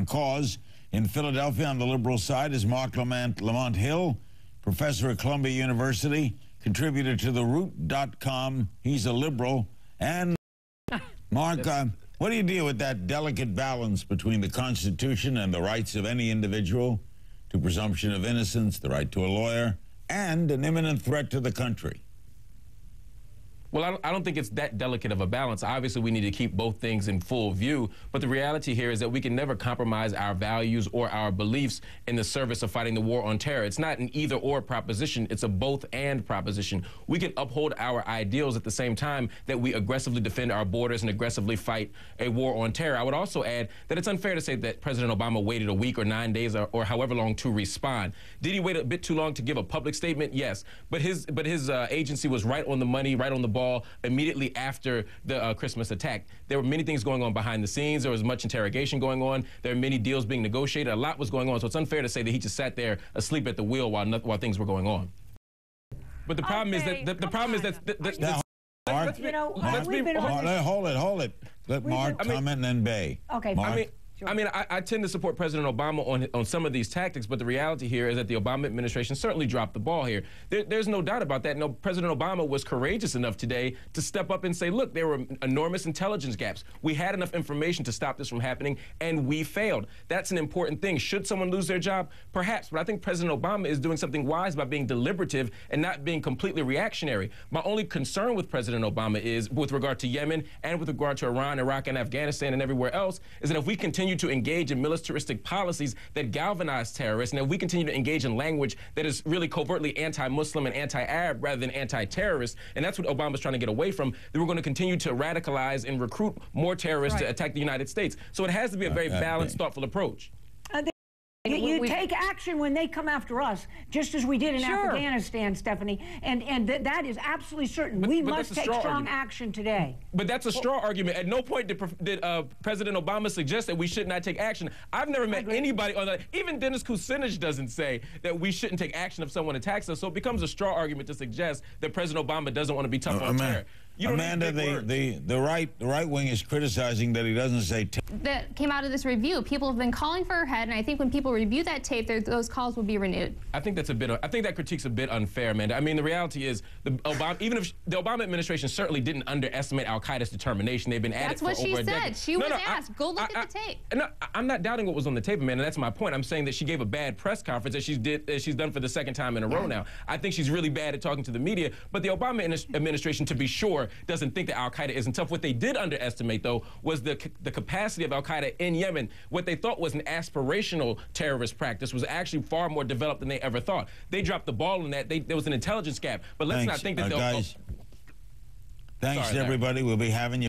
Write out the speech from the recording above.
Cause. In Philadelphia on the liberal side is Marc Lamont Hill, professor at Columbia University, contributor to TheRoot.com. He's a liberal. And Mark, what do you deal with that delicate balance between the Constitution and the rights of any individual to presumption of innocence, the right to a lawyer, and an imminent threat to the country? Well, I don't think it's that delicate of a balance. Obviously, we need to keep both things in full view. But the reality here is that we can never compromise our values or our beliefs in the service of fighting the war on terror. It's not an either-or proposition. It's a both-and proposition. We can uphold our ideals at the same time that we aggressively defend our borders and aggressively fight a war on terror. I would also add that it's unfair to say that President Obama waited a week or 9 days or however long to respond. Did he wait a bit too long to give a public statement? Yes. But his agency was right on the money, right on the ball, immediately after the Christmas attack. There were many things going on behind the scenes. There was much interrogation going on. There were many deals being negotiated. A lot was going on. So it's unfair to say that he just sat there asleep at the wheel while things were going on. But the problem is that Mark, hold it. Let Mark comment and then Bay. Okay, Mark. I tend to support President Obama on some of these tactics, but the reality here is that the Obama administration certainly dropped the ball here. There's no doubt about that. No, President Obama was courageous enough today to step up and say, look, there were enormous intelligence gaps. We had enough information to stop this from happening, and we failed. That's an important thing. Should someone lose their job? Perhaps, but I think President Obama is doing something wise by being deliberative and not being completely reactionary. My only concern with President Obama is, with regard to Yemen and with regard to Iran, Iraq, and Afghanistan and everywhere else, is that if we continue to engage in militaristic policies that galvanize terrorists, and if we continue to engage in language that is really covertly anti-Muslim and anti-Arab rather than anti-terrorist, and that's what Obama's trying to get away from, then we're going to continue to radicalize and recruit more terrorists to attack the United States. So it has to be a very balanced, thoughtful approach. You take action when they come after us, just as we did in Afghanistan, Stephanie, and that is absolutely certain. We must take strong action today. But that's a straw argument. At no point did President Obama suggest that we should not take action. I've never met anybody on that. Even Dennis Kucinich doesn't say that we shouldn't take action if someone attacks us. So it becomes a straw argument to suggest that President Obama doesn't want to be tough on terror. Amanda, the right wing is criticizing that he doesn't say. That came out of this review. People have been calling for her head, and I think when people review that tape, those calls will be renewed. I think that's I think that critique's a bit unfair, Amanda. I mean, the reality is, even if the Obama administration certainly didn't underestimate Al Qaeda's determination, they've been at it for over a decade. That's what she said. She was asked. Go look at the tape. No, I'm not doubting what was on the tape, Amanda. That's my point. I'm saying that she gave a bad press conference as she's done for the second time in a row now. I think she's really bad at talking to the media. But the Obama administration, to be sure, doesn't think that Al Qaeda isn't tough. What they did underestimate, though, was the capacity of Al Qaeda in Yemen. What they thought was an aspirational terrorist practice was actually far more developed than they ever thought. They dropped the ball on that. There was an intelligence gap. But let's not think that guys, thanks to everybody. We'll be having you.